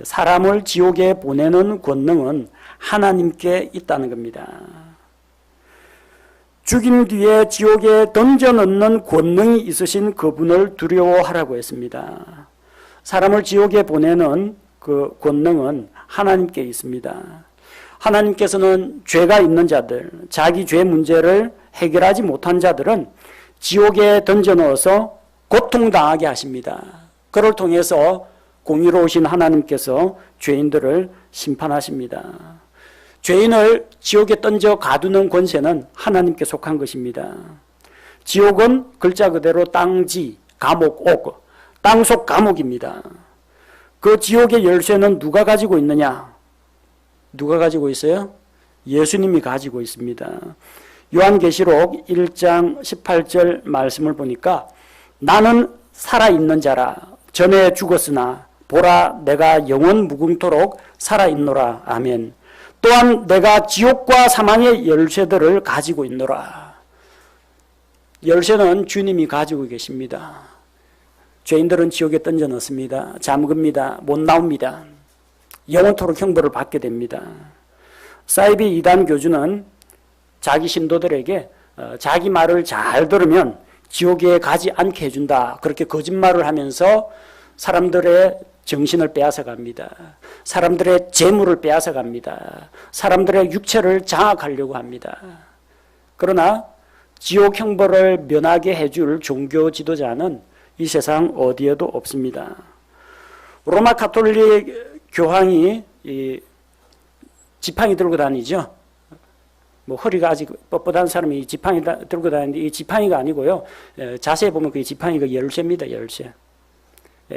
사람을 지옥에 보내는 권능은 하나님께 있다는 겁니다. 죽인 뒤에 지옥에 던져넣는 권능이 있으신 그분을 두려워하라고 했습니다. 사람을 지옥에 보내는 그 권능은 하나님께 있습니다. 하나님께서는 죄가 있는 자들, 자기 죄 문제를 해결하지 못한 자들은 지옥에 던져넣어서 고통당하게 하십니다. 그를 통해서 공의로우신 하나님께서 죄인들을 심판하십니다. 죄인을 지옥에 던져 가두는 권세는 하나님께 속한 것입니다. 지옥은 글자 그대로 땅지, 감옥, 옥, 땅속 감옥입니다. 그 지옥의 열쇠는 누가 가지고 있느냐? 누가 가지고 있어요? 예수님이 가지고 있습니다. 요한계시록 1장 18절 말씀을 보니까 나는 살아있는 자라 전에 죽었으나 보라 내가 영원 무궁토록 살아있노라. 아멘. 또한 내가 지옥과 사망의 열쇠들을 가지고 있노라. 열쇠는 주님이 가지고 계십니다. 죄인들은 지옥에 던져 넣습니다. 잠깁니다. 못 나옵니다. 영원토록 형벌을 받게 됩니다. 사이비 이단 교주는 자기 신도들에게 자기 말을 잘 들으면 지옥에 가지 않게 해준다. 그렇게 거짓말을 하면서 사람들의 정신을 빼앗아 갑니다. 사람들의 재물을 빼앗아 갑니다. 사람들의 육체를 장악하려고 합니다. 그러나 지옥 형벌을 면하게 해줄 종교 지도자는 이 세상 어디에도 없습니다. 로마 가톨릭 교황이 지팡이 들고 다니죠. 허리가 아직 뻣뻣한 사람이 지팡이 들고 다니는데 이 지팡이가 아니고요. 자세히 보면 그 지팡이가 열쇠입니다. 열쇠.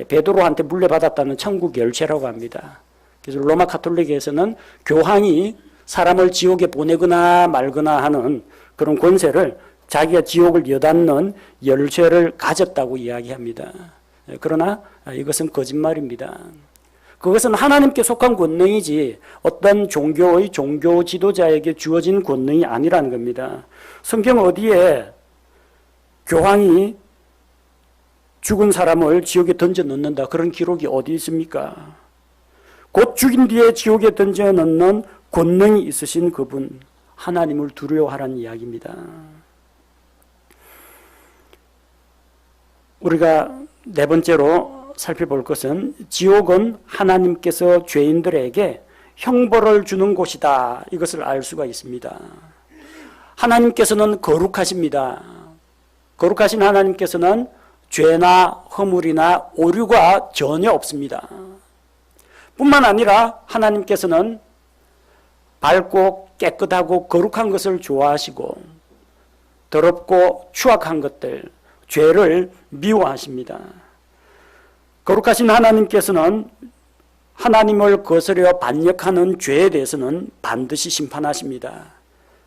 베드로한테 물려받았다는 천국 열쇠라고 합니다. 그래서 로마 가톨릭에서는 교황이 사람을 지옥에 보내거나 말거나 하는 그런 권세를 자기가 지옥을 여닫는 열쇠를 가졌다고 이야기합니다. 그러나 이것은 거짓말입니다. 그것은 하나님께 속한 권능이지 어떤 종교의 종교 지도자에게 주어진 권능이 아니라는 겁니다. 성경 어디에 교황이 죽은 사람을 지옥에 던져 넣는다 그런 기록이 어디 있습니까? 곧 죽인 뒤에 지옥에 던져 넣는 권능이 있으신 그분 하나님을 두려워하라는 이야기입니다. 우리가 네 번째로 살펴볼 것은 지옥은 하나님께서 죄인들에게 형벌을 주는 곳이다. 이것을 알 수가 있습니다. 하나님께서는 거룩하십니다. 거룩하신 하나님께서는 죄나 허물이나 오류가 전혀 없습니다. 뿐만 아니라 하나님께서는 밝고 깨끗하고 거룩한 것을 좋아하시고 더럽고 추악한 것들, 죄를 미워하십니다. 거룩하신 하나님께서는 하나님을 거스려 반역하는 죄에 대해서는 반드시 심판하십니다.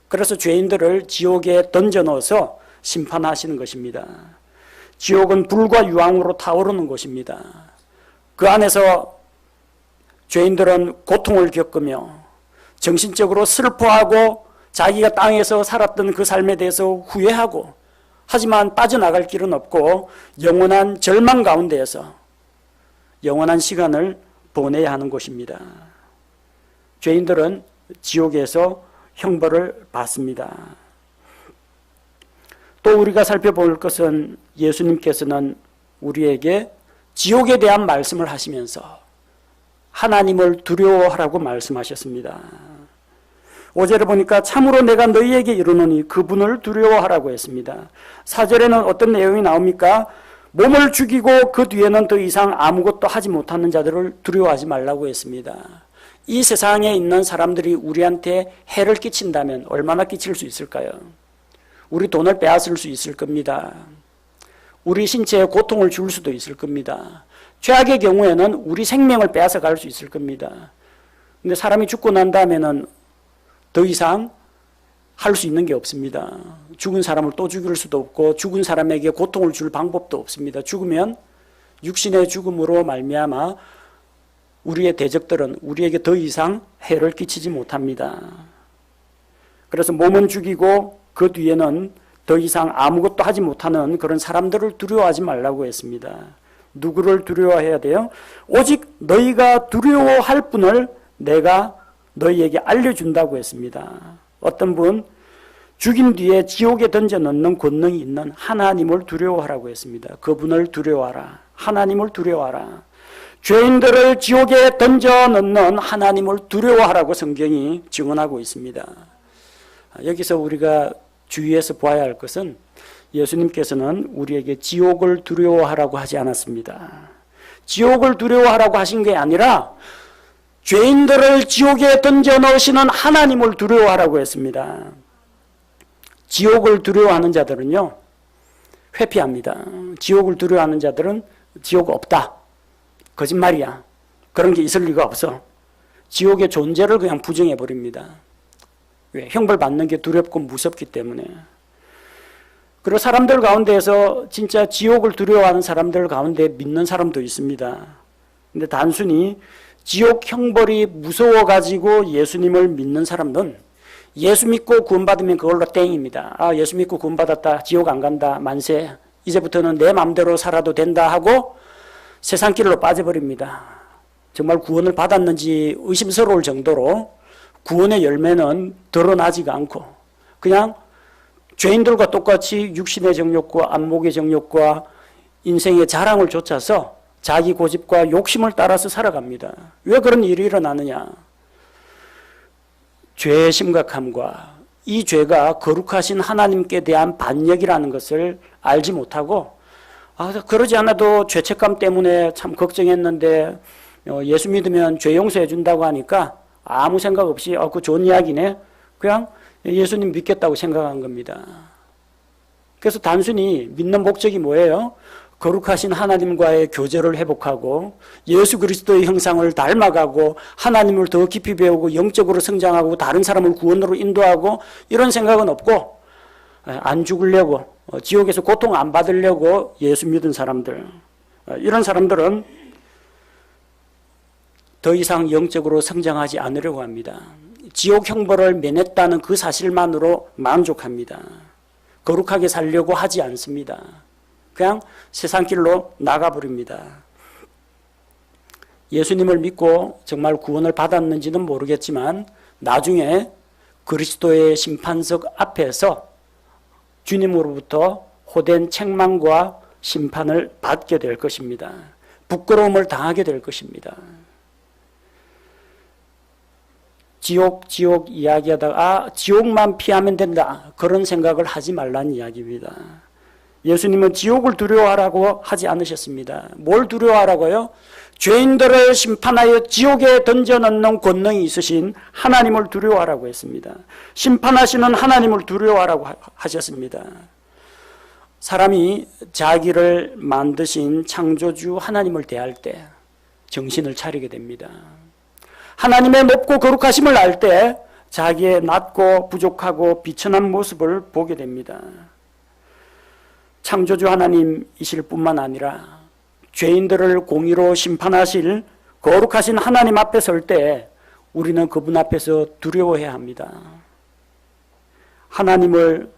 그래서 죄인들을 지옥에 던져넣어서 심판하시는 것입니다. 지옥은 불과 유황으로 타오르는 곳입니다. 그 안에서 죄인들은 고통을 겪으며 정신적으로 슬퍼하고 자기가 땅에서 살았던 그 삶에 대해서 후회하고 하지만 빠져나갈 길은 없고 영원한 절망 가운데에서 영원한 시간을 보내야 하는 곳입니다. 죄인들은 지옥에서 형벌을 받습니다. 또 우리가 살펴볼 것은 예수님께서는 우리에게 지옥에 대한 말씀을 하시면서 하나님을 두려워하라고 말씀하셨습니다. 5절에 보니까 참으로 내가 너희에게 이르노니 그분을 두려워하라고 했습니다. 4절에는 어떤 내용이 나옵니까? 몸을 죽이고 그 뒤에는 더 이상 아무것도 하지 못하는 자들을 두려워하지 말라고 했습니다. 이 세상에 있는 사람들이 우리한테 해를 끼친다면 얼마나 끼칠 수 있을까요? 우리 돈을 빼앗을 수 있을 겁니다. 우리 신체에 고통을 줄 수도 있을 겁니다. 최악의 경우에는 우리 생명을 빼앗아 갈 수 있을 겁니다. 근데 사람이 죽고 난 다음에는 더 이상 할 수 있는 게 없습니다. 죽은 사람을 또 죽일 수도 없고 죽은 사람에게 고통을 줄 방법도 없습니다. 죽으면 육신의 죽음으로 말미암아 우리의 대적들은 우리에게 더 이상 해를 끼치지 못합니다. 그래서 몸은 죽이고 그 뒤에는 더 이상 아무것도 하지 못하는 그런 사람들을 두려워하지 말라고 했습니다. 누구를 두려워해야 돼요? 오직 너희가 두려워할 분을 내가 너희에게 알려준다고 했습니다. 어떤 분, 죽인 뒤에 지옥에 던져 넣는 권능이 있는 하나님을 두려워하라고 했습니다. 그분을 두려워하라. 하나님을 두려워하라. 죄인들을 지옥에 던져 넣는 하나님을 두려워하라고 성경이 증언하고 있습니다. 여기서 우리가 주의해서 보아야 할 것은 예수님께서는 우리에게 지옥을 두려워하라고 하지 않았습니다. 지옥을 두려워하라고 하신 게 아니라 죄인들을 지옥에 던져 넣으시는 하나님을 두려워하라고 했습니다. 지옥을 두려워하는 자들은요, 회피합니다. 지옥을 두려워하는 자들은 지옥 없다. 거짓말이야. 그런 게 있을 리가 없어. 지옥의 존재를 그냥 부정해버립니다. 왜? 형벌 받는 게 두렵고 무섭기 때문에. 그리고 사람들 가운데에서 진짜 지옥을 두려워하는 사람들 가운데 믿는 사람도 있습니다. 근데 단순히 지옥 형벌이 무서워가지고 예수님을 믿는 사람은 예수 믿고 구원받으면 그걸로 땡입니다. 아, 예수 믿고 구원받았다. 지옥 안 간다. 만세. 이제부터는 내 마음대로 살아도 된다 하고 세상 길로 빠져버립니다. 정말 구원을 받았는지 의심스러울 정도로 구원의 열매는 드러나지가 않고 그냥 죄인들과 똑같이 육신의 정욕과 안목의 정욕과 인생의 자랑을 좇아서 자기 고집과 욕심을 따라서 살아갑니다. 왜 그런 일이 일어나느냐? 죄의 심각함과 이 죄가 거룩하신 하나님께 대한 반역이라는 것을 알지 못하고 그러지 않아도 죄책감 때문에 참 걱정했는데 예수 믿으면 죄 용서해 준다고 하니까 아무 생각 없이 그 좋은 이야기네. 그냥 예수님 믿겠다고 생각한 겁니다. 그래서 단순히 믿는 목적이 뭐예요? 거룩하신 하나님과의 교제를 회복하고 예수 그리스도의 형상을 닮아가고 하나님을 더 깊이 배우고 영적으로 성장하고 다른 사람을 구원으로 인도하고 이런 생각은 없고 안 죽으려고 지옥에서 고통 안 받으려고 예수 믿은 사람들, 이런 사람들은 더 이상 영적으로 성장하지 않으려고 합니다. 지옥 형벌을 면했다는 그 사실만으로 만족합니다. 거룩하게 살려고 하지 않습니다. 그냥 세상 길로 나가버립니다. 예수님을 믿고 정말 구원을 받았는지는 모르겠지만 나중에 그리스도의 심판석 앞에서 주님으로부터 호된 책망과 심판을 받게 될 것입니다. 부끄러움을 당하게 될 것입니다. 지옥 이야기하다가 지옥만 피하면 된다. 그런 생각을 하지 말라는 이야기입니다. 예수님은 지옥을 두려워하라고 하지 않으셨습니다. 뭘 두려워하라고요? 죄인들을 심판하여 지옥에 던져넣는 권능이 있으신 하나님을 두려워하라고 했습니다. 심판하시는 하나님을 두려워하라고 하셨습니다. 사람이 자기를 만드신 창조주 하나님을 대할 때 정신을 차리게 됩니다. 하나님의 높고 거룩하심을 알 때 자기의 낮고 부족하고 비천한 모습을 보게 됩니다. 창조주 하나님이실 뿐만 아니라 죄인들을 공의로 심판하실 거룩하신 하나님 앞에 설 때 우리는 그분 앞에서 두려워해야 합니다. 하나님을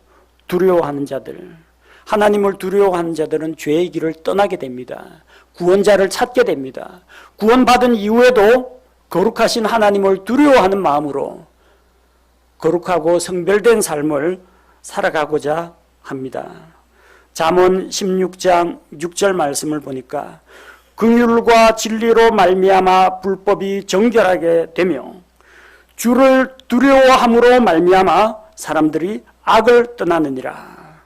두려워하는 자들, 하나님을 두려워하는 자들은 죄의 길을 떠나게 됩니다. 구원자를 찾게 됩니다. 구원받은 이후에도 거룩하신 하나님을 두려워하는 마음으로 거룩하고 성별된 삶을 살아가고자 합니다. 잠언 16장 6절 말씀을 보니까 긍휼과 진리로 말미암아 불법이 정결하게 되며 주를 두려워함으로 말미암아 사람들이 악을 떠나느니라.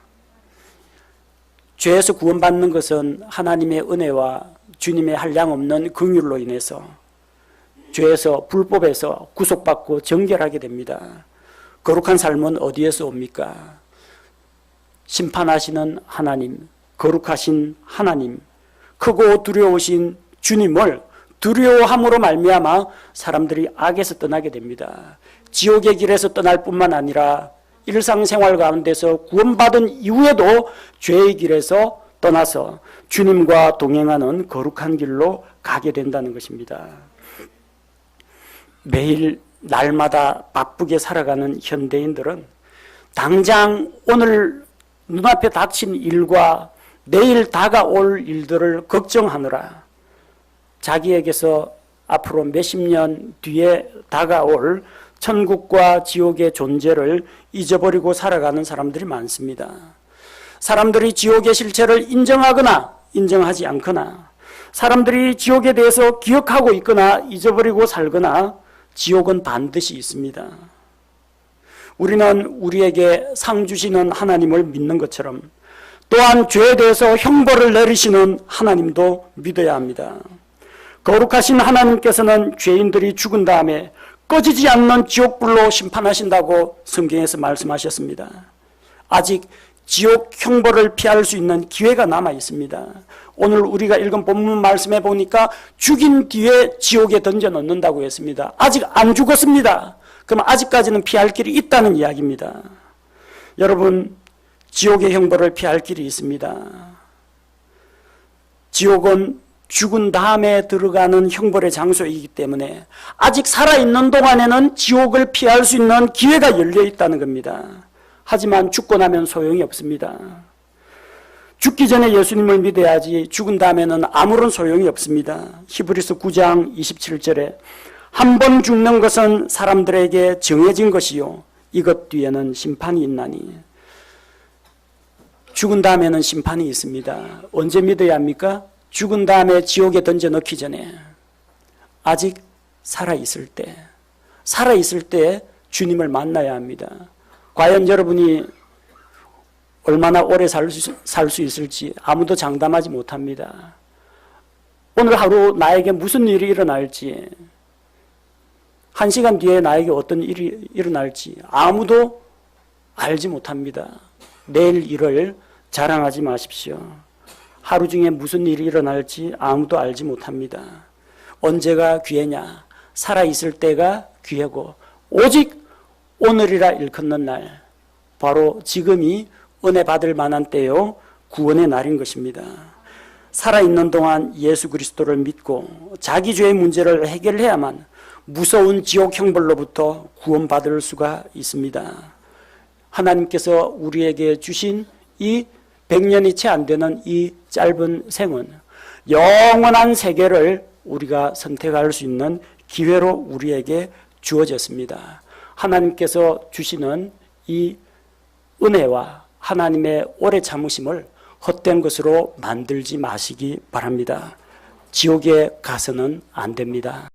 죄에서 구원받는 것은 하나님의 은혜와 주님의 한량없는 긍휼로 인해서 죄에서 불법에서 구속받고 정결하게 됩니다. 거룩한 삶은 어디에서 옵니까? 심판하시는 하나님, 거룩하신 하나님, 크고 두려우신 주님을 두려워함으로 말미암아 사람들이 악에서 떠나게 됩니다. 지옥의 길에서 떠날 뿐만 아니라 일상생활 가운데서 구원받은 이후에도 죄의 길에서 떠나서 주님과 동행하는 거룩한 길로 가게 된다는 것입니다. 매일 날마다 바쁘게 살아가는 현대인들은 당장 오늘 눈앞에 닥친 일과 내일 다가올 일들을 걱정하느라 자기에게서 앞으로 몇십 년 뒤에 다가올 천국과 지옥의 존재를 잊어버리고 살아가는 사람들이 많습니다. 사람들이 지옥의 실체를 인정하거나 인정하지 않거나, 사람들이 지옥에 대해서 기억하고 있거나 잊어버리고 살거나, 지옥은 반드시 있습니다. 우리는 우리에게 상 주시는 하나님을 믿는 것처럼 또한 죄에 대해서 형벌을 내리시는 하나님도 믿어야 합니다. 거룩하신 하나님께서는 죄인들이 죽은 다음에 꺼지지 않는 지옥불로 심판하신다고 성경에서 말씀하셨습니다. 아직 지옥 형벌을 피할 수 있는 기회가 남아 있습니다. 오늘 우리가 읽은 본문 말씀에 보니까 죽인 뒤에 지옥에 던져 넣는다고 했습니다. 아직 안 죽었습니다. 그럼 아직까지는 피할 길이 있다는 이야기입니다. 여러분, 지옥의 형벌을 피할 길이 있습니다. 지옥은 죽은 다음에 들어가는 형벌의 장소이기 때문에 아직 살아있는 동안에는 지옥을 피할 수 있는 기회가 열려 있다는 겁니다. 하지만 죽고 나면 소용이 없습니다. 죽기 전에 예수님을 믿어야지 죽은 다음에는 아무런 소용이 없습니다. 히브리서 9장 27절에 한 번 죽는 것은 사람들에게 정해진 것이요 이것 뒤에는 심판이 있나니. 죽은 다음에는 심판이 있습니다. 언제 믿어야 합니까? 죽은 다음에 지옥에 던져 넣기 전에, 아직 살아있을 때 주님을 만나야 합니다. 과연 여러분이 얼마나 오래 살 수 있을지 아무도 장담하지 못합니다. 오늘 하루 나에게 무슨 일이 일어날지, 1시간 뒤에 나에게 어떤 일이 일어날지 아무도 알지 못합니다. 내일 일을 자랑하지 마십시오. 하루 중에 무슨 일이 일어날지 아무도 알지 못합니다. 언제가 기회냐? 살아있을 때가 기회고 오직 오늘이라 일컫는 날, 바로 지금이 은혜 받을 만한 때요 구원의 날인 것입니다. 살아있는 동안 예수 그리스도를 믿고 자기 죄의 문제를 해결해야만 무서운 지옥 형벌로부터 구원받을 수가 있습니다. 하나님께서 우리에게 주신 이 100년이 채 안 되는 이 짧은 생은 영원한 세계를 우리가 선택할 수 있는 기회로 우리에게 주어졌습니다. 하나님께서 주시는 이 은혜와 하나님의 오래 참으심을 헛된 것으로 만들지 마시기 바랍니다. 지옥에 가서는 안 됩니다.